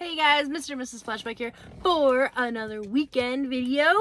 Hey guys, Mr. and Mrs. Flashback here for another weekend video.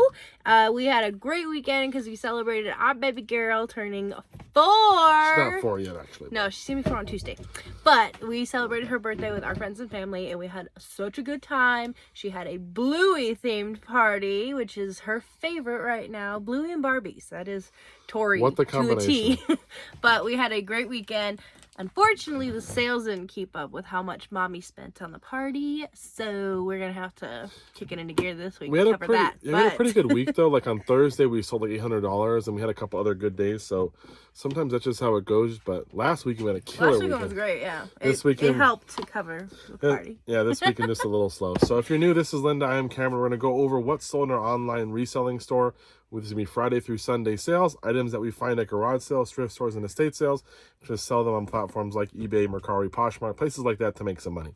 We had a great weekend because we celebrated our baby girl turning 4. She's not 4 yet, actually. No, she's gonna be 4 on Tuesday. But we celebrated her birthday with our friends and family, and we had such a good time. She had a Bluey themed party, which is her favorite right now. Bluey and Barbies. That is Tori What the to a T. combination. But we had a great weekend. Unfortunately, the sales didn't keep up with how much Mommy spent on the party, so we're gonna have to kick it into gear this week. We had, to cover that. we had a pretty good week, though. Like on Thursday, we sold like $800, and we had a couple other good days, so sometimes that's just how it goes. But last week, we had a killer Last weekend was great, yeah. It helped to cover the party. Yeah, this weekend just a little slow. So if you're new, this is Linda. I am Cameron. We're going to go over what's sold in our online reselling store. This is going to be Friday through Sunday sales, items that we find at garage sales, thrift stores, and estate sales. Just sell them on platforms like eBay, Mercari, Poshmark, places like that to make some money.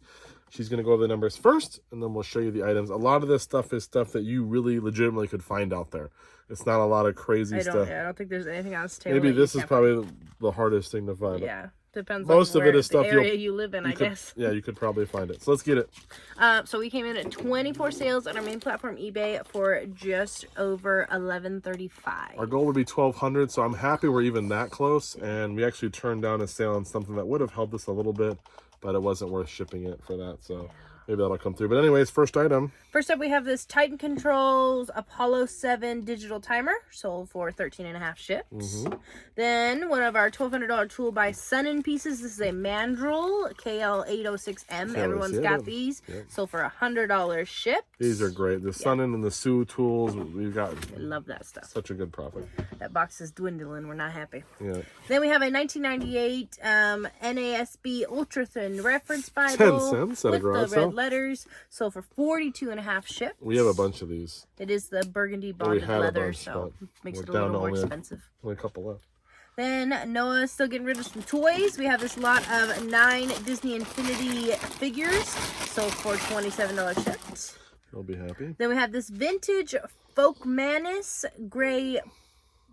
She's going to go over the numbers first, and then we'll show you the items. A lot of this stuff is stuff that you really legitimately could find out there. It's not a lot of crazy stuff. I don't think there's anything else tailored. Maybe this is probably the hardest thing to find. Yeah. Depends Most on of it is stuff the area you live in, I guess. Yeah, you could probably find it. So let's get it. So we came in at 24 sales on our main platform, eBay, for just over $11.35. Our goal would be 1,200, so I'm happy we're even that close. And we actually turned down a sale on something that would have helped us a little bit, but it wasn't worth shipping it for that. So maybe that'll come through. But anyways, first item. First up, we have this Titan Controls Apollo 7 digital timer, sold for $13.50 shipped. Then one of our $1,200 tool by Sun pieces. This is a Mandrel KL806M. Everyone's got these. Yep. Sold for $100 shipped. These are great. The Sun and the Sue tools. We've got. I love that stuff. Such a good profit. That box is dwindling. We're not happy. Yeah. Then we have a 1998 NASB Ultra Thin Reference Bible. 10 cents at a with garage the red letters. Sold for $42.50 shipped. We have a bunch of these. It is the burgundy bonded leather, so makes it a little more expensive. Only a couple left. Then Noah's still getting rid of some toys. We have this lot of 9 Disney Infinity figures, sold for $27 shipped. You'll be happy. Then we have this vintage Folkmanis gray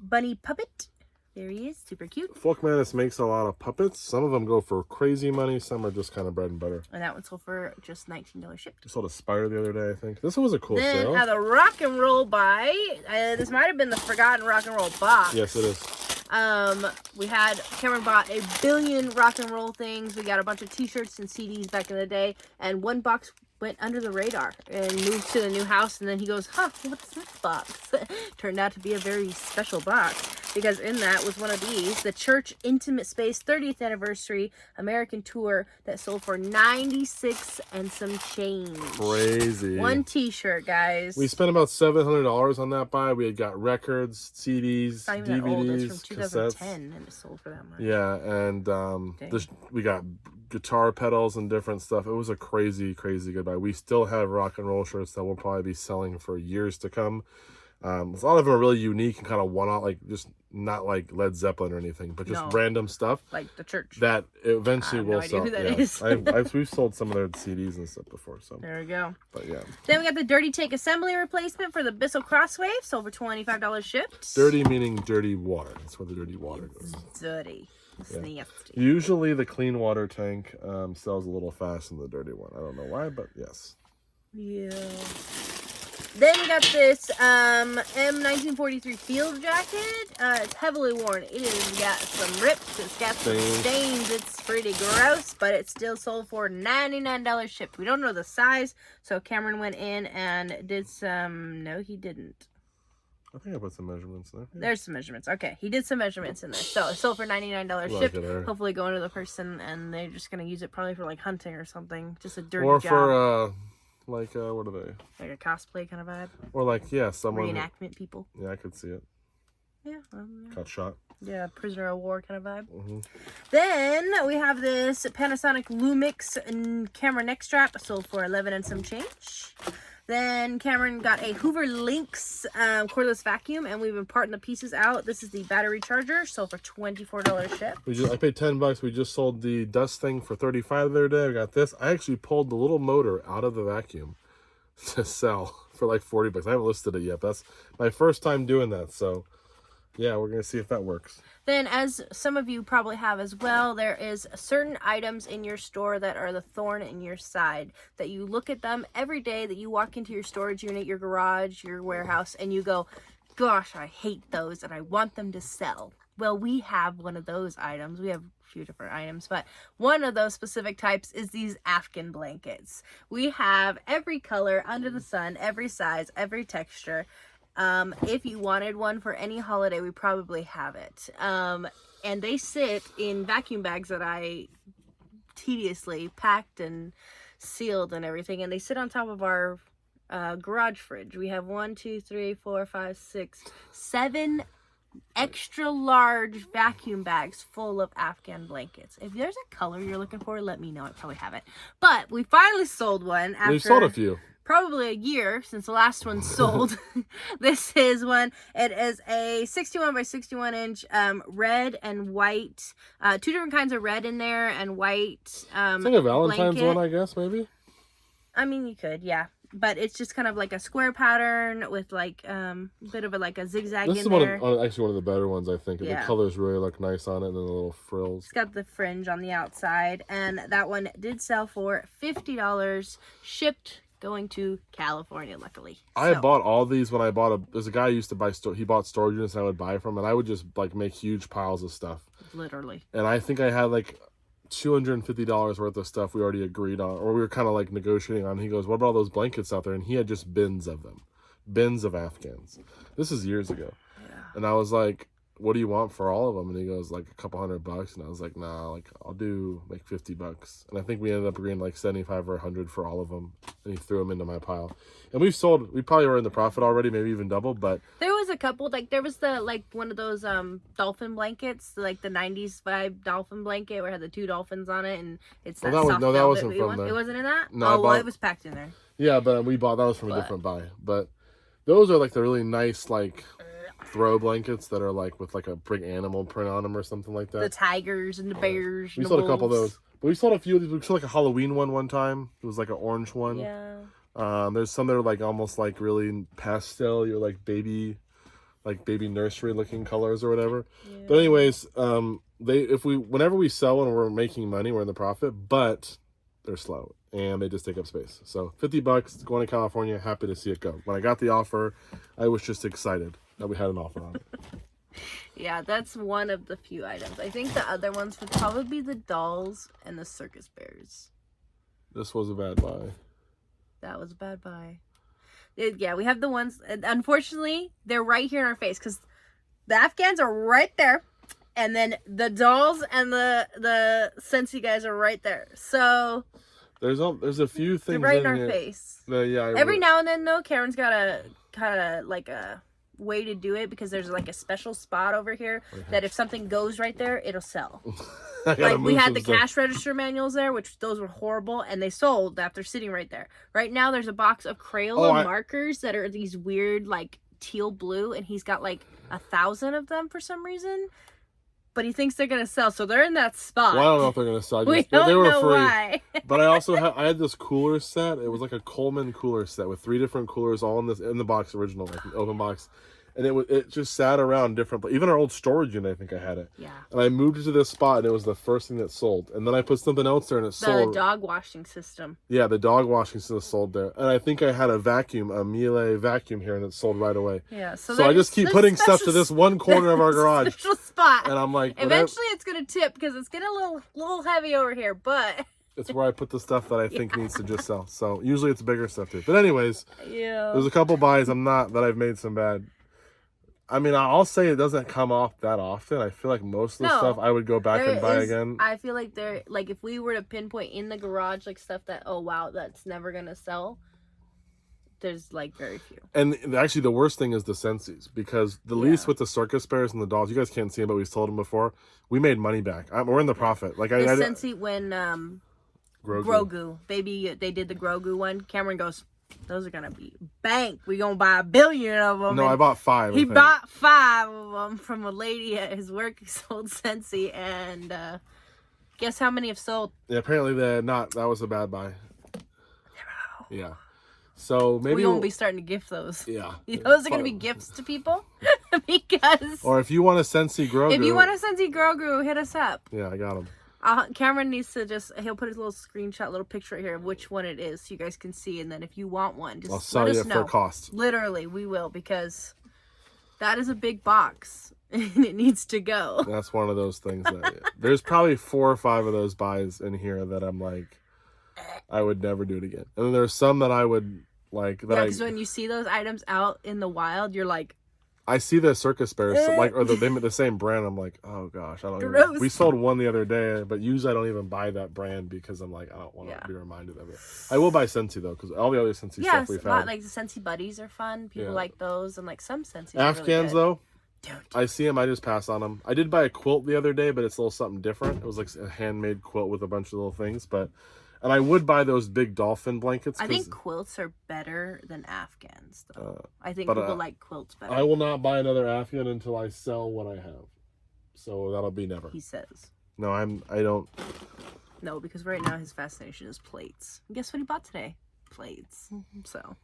bunny puppet. There he is, super cute. Folkmanis makes a lot of puppets. Some of them go for crazy money. Some are just kind of bread and butter. And that one sold for just $19 shipped. Just sold a spider the other day, I think. This one was a cool sale. Then the rock and roll buy. This might have been the forgotten rock and roll box. Yes, it is. Cameron bought a billion rock and roll things. We got a bunch of t-shirts and CDs back in the day, and one box went under the radar and moved to the new house, and then he goes, what's this box? Turned out to be a very special box, because in that was one of these, the Church Intimate Space 30th Anniversary American Tour, that sold for $96 and some change. Crazy. One t-shirt, guys. We spent about $700 on that buy. We had got records, CDs, not even DVDs, that old. It's from 2010, cassettes. and it sold for that much. Yeah, and we got guitar pedals and different stuff. It was a crazy, crazy good buy. We still have rock and roll shirts that we'll probably be selling for years to come. A lot of them are really unique and kind of one-off, like just not like Led Zeppelin or anything, but just random stuff. Like the Church. That eventually will sell. Who that is. We've sold some of their CDs and stuff before. So there we go. But yeah. Then we got the Dirty Take assembly replacement for the Bissell Crosswave, sold for $25 shipped. Dirty meaning dirty water. That's where the dirty water goes. Dirty. It's nasty. Usually the clean water tank sells a little fast than the dirty one. I don't know why, but yes. Yeah. Then we got this M1943 field jacket. It's heavily worn. It has got some rips. It's got some stains. It's pretty gross, but it still sold for $99 shipped. We don't know the size, so Cameron went in and did some... No, he didn't. I think I put some measurements there. Yeah. There's some measurements. Okay, he did some measurements in there. So it sold for $99 shipped. Hopefully going to the person, and they're just going to use it probably for like hunting or something. Just a dirty job. Or for... what are they? Like a cosplay kind of vibe? Or like, someone... Reenactment people. Yeah, I could see it. Yeah. Got shot. Yeah, prisoner of war kind of vibe. Then we have this Panasonic Lumix camera neck strap, sold for $11 and some change. Then Cameron got a Hoover Lynx cordless vacuum, and we've been parting the pieces out. This is the battery charger, sold for $24 shipped. I paid $10. We just sold the dust thing for $35 the other day. We got this. I actually pulled the little motor out of the vacuum to sell for like $40. I haven't listed it yet. That's my first time doing that, so Yeah, we're going to see if that works. Then, as some of you probably have as well, there is certain items in your store that are the thorn in your side, that you look at them every day, that you walk into your storage unit, your garage, your warehouse, and you go, gosh, I hate those and I want them to sell. Well, we have one of those items. We have a few different items, but one of those specific types is these Afghan blankets. We have every color under the sun, every size, every texture. If you wanted one for any holiday, we probably have it. And they sit in vacuum bags that I tediously packed and sealed and everything. And they sit on top of our garage fridge. We have 1, 2, 3, 4, 5, 6, 7 extra large vacuum bags full of Afghan blankets. If there's a color you're looking for, let me know. I probably have it. But we finally sold one after... We've sold a few. Probably a year since the last one sold. This is one. It is a 61 by 61 inch red and white. 2 different kinds of red in there and white. It's like a Valentine's blanket. one, I guess, maybe. I mean, you could, yeah. But it's just kind of like a square pattern with like a bit of a zigzag this in is there. Actually one of the better ones, I think. Yeah. The colors really look nice on it, and then the little frills. It's got the fringe on the outside, and that one did sell for $50, shipped going to California, luckily. I bought all these when I bought there's a guy who used to buy he bought storage units I would buy from, and I would just like make huge piles of stuff. Literally. And I think I had like $250 worth of stuff we already agreed on, or we were kind of like negotiating on. He goes, what about all those blankets out there? And he had just bins of them. Bins of Afghans. This is years ago. Yeah. And I was like, what do you want for all of them? And he goes, like a couple $100. And I was like, nah, like I'll do like $50. And I think we ended up agreeing like 75 or 100 for all of them. And he threw them into my pile. And we probably were in the profit already, maybe even double, but there was a couple, like there was the one of those dolphin blankets, like the 90s vibe dolphin blanket where it had the 2 dolphins on it, and it's that soft that velvet wasn't from one. there. It wasn't in that? No, well, it was packed in there. Yeah, but that was from a different buy. But those are like the really nice like throw blankets that are like with like a big animal print on them or something like that. The tigers and the bears. We and sold the a couple of wolves. those. But we sold a few of these. We sold like a Halloween one time. It was like an orange one. Yeah. There's some that are like almost like really pastel. You're like baby nursery looking colors or whatever. Yeah. But anyways, whenever we sell and we're making money, we're in the profit, but they're slow and they just take up space. So $50 going to California, happy to see it go. When I got the offer, I was just excited that we had an offer on it. Yeah, that's one of the few items. I think the other ones would probably be the dolls and the circus bears. This was a bad buy. That was a bad buy. Yeah, we have the ones, unfortunately, they're right here in our face because the Afghans are right there. And then the dolls and the Scentsy guys are right there. So there's a few things they're right in our here. face. Yeah. Every now and then, though, Karen's got a kind of like a way to do it because there's like a special spot over here that if something goes right there, it'll sell. Like we had the cash register manuals there, which those were horrible, and they sold after sitting right there. Right now, there's a box of Crayola markers that are these weird like teal blue, and he's got like 1,000 of them for some reason. But he thinks they're gonna sell, so they're in that spot. Well, I don't know if they're gonna sell. We don't know why. But I had this cooler set. It was like a Coleman cooler set with 3 different coolers all in the box original, like the open box. And it just sat around different. Even our old storage unit, I think I had it. Yeah. And I moved it to this spot, and it was the first thing that sold. And then I put something else there, and it sold. The dog washing system. Yeah, the dog washing system sold there. And I think I had a Miele vacuum here, and it sold right away. Yeah. So I just keep putting stuff to this one corner of our garage. Special spot. And I'm like, eventually it's gonna tip because it's getting a little heavy over here, but. It's where I put the stuff that I think needs to just sell. So usually it's bigger stuff too. But anyways, yeah. There's a couple buys that I've made some bad. I mean, I'll say it doesn't come off that often. I feel like most of the stuff I would go back and buy again. I feel like if we were to pinpoint in the garage like stuff that, oh wow, that's never gonna sell, there's like very few. And actually the worst thing is the Scentsies, because the lease with the circus bears and the dolls, you guys can't see them, but we've told them before, we made money back. We're in the profit. Like the Scentsy when Grogu, baby, they did the Grogu one. Cameron goes, those are gonna be bank. We gonna buy 1 billion of them. No, I bought 5. He bought 5 of them from a lady at his work who sold Scentsy, and guess how many have sold? Yeah, apparently that was a bad buy. Yeah. So maybe we won't be starting to gift those. Yeah. Those are gonna be gifts to people. because Or if you want a Sensi Grogu. if you want a Sensi Grogu, hit us up. Yeah, I got him. Cameron needs to he'll put his little screenshot, little picture right here of which one it is so you guys can see. And then if you want one, just I'll sell let you us it know. for cost. Literally, we will, because that is a big box and it needs to go. That's one of those things that there's probably 4 or 5 of those buys in here that I'm like, I would never do it again. And then there's some that I would like. That because when you see those items out in the wild, you're like, I see the circus bears, like, or the same brand. I'm like, oh gosh, I don't. Gross. We sold one the other day, but usually I don't even buy that brand because I'm like, I don't want to be reminded of it. I will buy Sensi though, because all the other Sensi stuff we've had. Like the Sensi buddies are fun. People like those, and like some Sensi. Afghans really though, I see them. I just pass on them. I did buy a quilt the other day, but it's a little something different. It was like a handmade quilt with a bunch of little things, but. And I would buy those big dolphin blankets. I think quilts are better than Afghans, though. I think people like quilts better. I will not buy another Afghan until I sell what I have. So that'll be never. He says. No, I don't. No, because right now his fascination is plates. And guess what he bought today? Plates. So.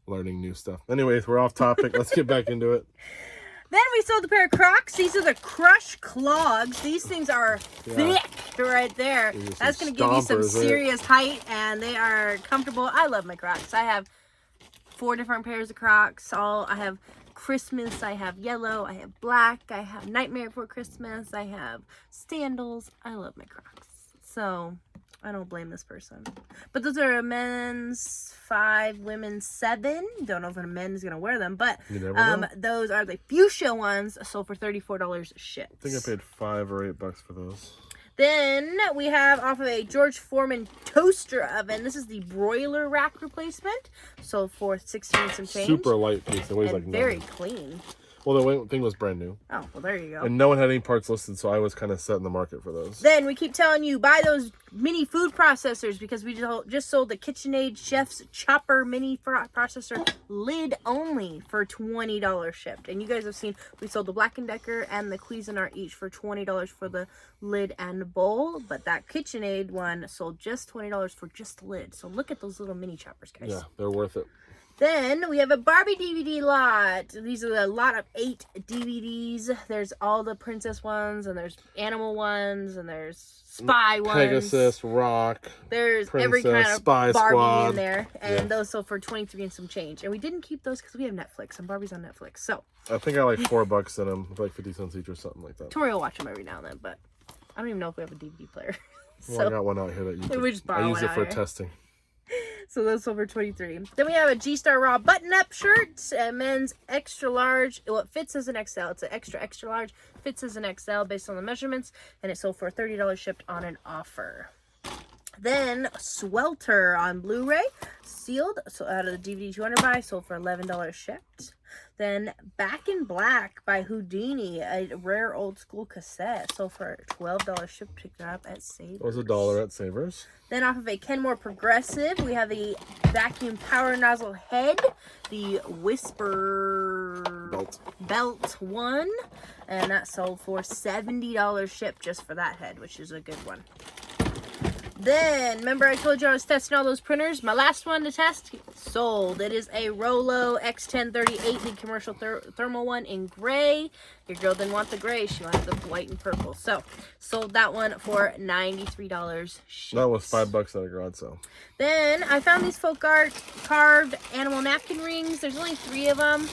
Learning new stuff. Anyways, we're off topic. Let's get back into it. Then we sold a pair of Crocs. These are the Crush Clogs. These things are thick right there. That's going to give you some serious height, and they are comfortable. I love my Crocs. I have 4 different pairs of Crocs. I have Christmas, I have yellow, I have black, I have Nightmare Before Christmas, I have sandals. I love my Crocs. So, I don't blame this person. But those are a men's 5, women's 7. Don't know if a man is going to wear them, but those are the fuchsia ones, sold for $34 shipped. I think I paid $5 or $8 for those. Then we have off of a George Foreman toaster oven. This is the broiler rack replacement, sold for $16 and some change. Super light piece. It weighs like very nothing. Clean. Well, the thing was brand new. Oh, well, there you go. And no one had any parts listed, so I was kind of set in the market for those. Then we keep telling you, buy those mini food processors, because we just sold the KitchenAid Chef's Chopper mini processor lid only for $20 shipped. And you guys have seen, we sold the Black & Decker and the Cuisinart each for $20 for the lid and bowl. But that KitchenAid one sold just $20 for just the lid. So look at those little mini choppers, guys. Yeah, they're worth it. Then we have a Barbie DVD lot. These are a lot of 8 DVDs. There's all the princess ones, and there's animal ones, and there's spy ones. Pegasus, Rock. There's Princess, every kind of Spy Barbie Squad in there. And those sold for $23 and some change. And we didn't keep those because we have Netflix, and Barbie's on Netflix. So I think I like $4 in them, like 50 cents each or something like that. Tori will watch them every now and then, but I don't even know if we have a DVD player. Well, I got one out here that you can. We just borrow I use it for here. testing. So those sold for $23. Then we have a G-Star Raw button-up shirt, a men's extra large. Well, it fits as an XL. It's an extra large. Fits as an XL based on the measurements, and it sold for $30 shipped on an offer. Then Swelter on Blu-ray, sealed, so out of the DVD 200 buy, sold for $11 shipped. Then Back in Black by Houdini, a rare old school cassette, sold for $12 shipped, picked up at Savers. It was $1 at Savers. Then off of a Kenmore Progressive, we have the vacuum power nozzle head, the Whisper belt one, and that sold for $70 shipped just for that head, which is a good one. Then, remember I told you I was testing all those printers? My last one to test, sold. It is a Rollo X1038, the commercial thermal one in gray. Your girl didn't want the gray. She wanted the white and purple. So, sold that one for $93 shipped. That was $5 at a garage sale. Then, I found these folk art carved animal napkin rings. There's only 3 of them.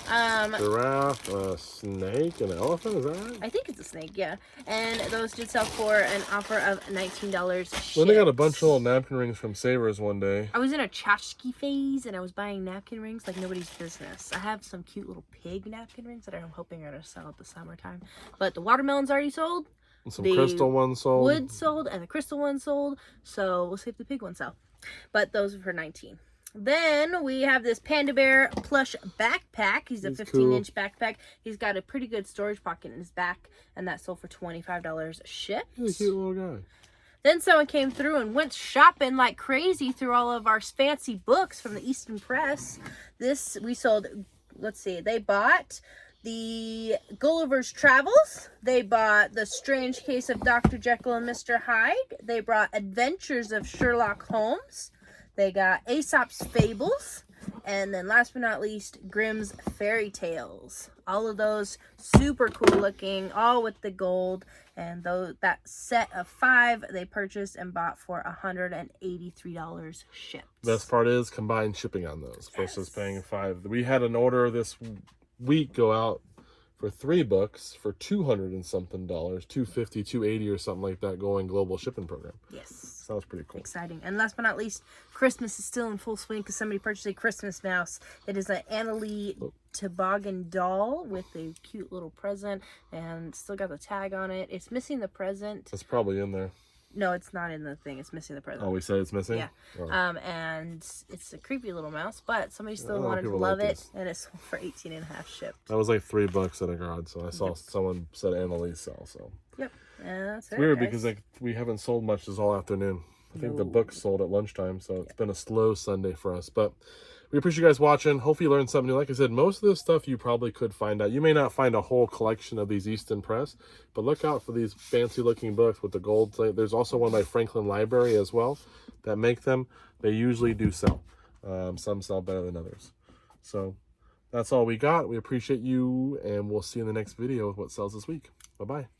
Giraffe, a snake, an elephant, is that right? I think it's a snake, yeah. And those did sell for an offer of $19. Then they got a bunch of little napkin rings from Savers one day. I was in a tchotchke phase, and I was buying napkin rings like nobody's business. I have some cute little pig napkin rings that I'm hoping are going to sell at the summertime. But the watermelon's already sold. And some crystal ones sold. Wood sold, and the crystal one sold. So we'll see if the pig ones sell. But those are for $19. Then we have this Panda Bear plush backpack. He's a 15-inch backpack. He's got a pretty good storage pocket in his back, and that sold for $25 shipped. He's a cute little guy. Then someone came through and went shopping like crazy through all of our fancy books from the Easton Press. This we sold, let's see, they bought the Gulliver's Travels. They bought The Strange Case of Dr. Jekyll and Mr. Hyde. They brought Adventures of Sherlock Holmes. They got Aesop's Fables. And then last but not least, Grimm's Fairy Tales. All of those super cool looking, all with the gold. And that set of 5 they purchased and bought for $183 shipped. Best part is combined shipping on those versus paying $5. We had an order this week go out for 3 books for $200 and something, $250, $280 or something like that, going global shipping program. Yes. So that was pretty cool. Exciting. And last but not least, Christmas is still in full swing because somebody purchased a Christmas mouse. It is an Annalie toboggan doll with a cute little present and still got the tag on it. It's missing the present. It's probably in there. No, it's not in the thing. It's missing the present. Oh, we said it's missing? Yeah. Oh. And it's a creepy little mouse, but somebody still wanted to people love like it, these. and it's sold for $18.50 shipped. That was like $3 at a garage, so I saw someone said Annalise sell, so. Yep. And that's It's it, weird guys. because like we haven't sold much this all afternoon. I think the book sold at lunchtime, so it's been a slow Sunday for us. But we appreciate you guys watching. Hopefully you learned something new. Like I said, most of this stuff you probably could find out. You may not find a whole collection of these Easton Press, but look out for these fancy looking books with the gold. There's also one by Franklin Library as well that make them. They usually do sell. Some sell better than others. So that's all we got. We appreciate you, and we'll see you in the next video with what sells this week. Bye-bye.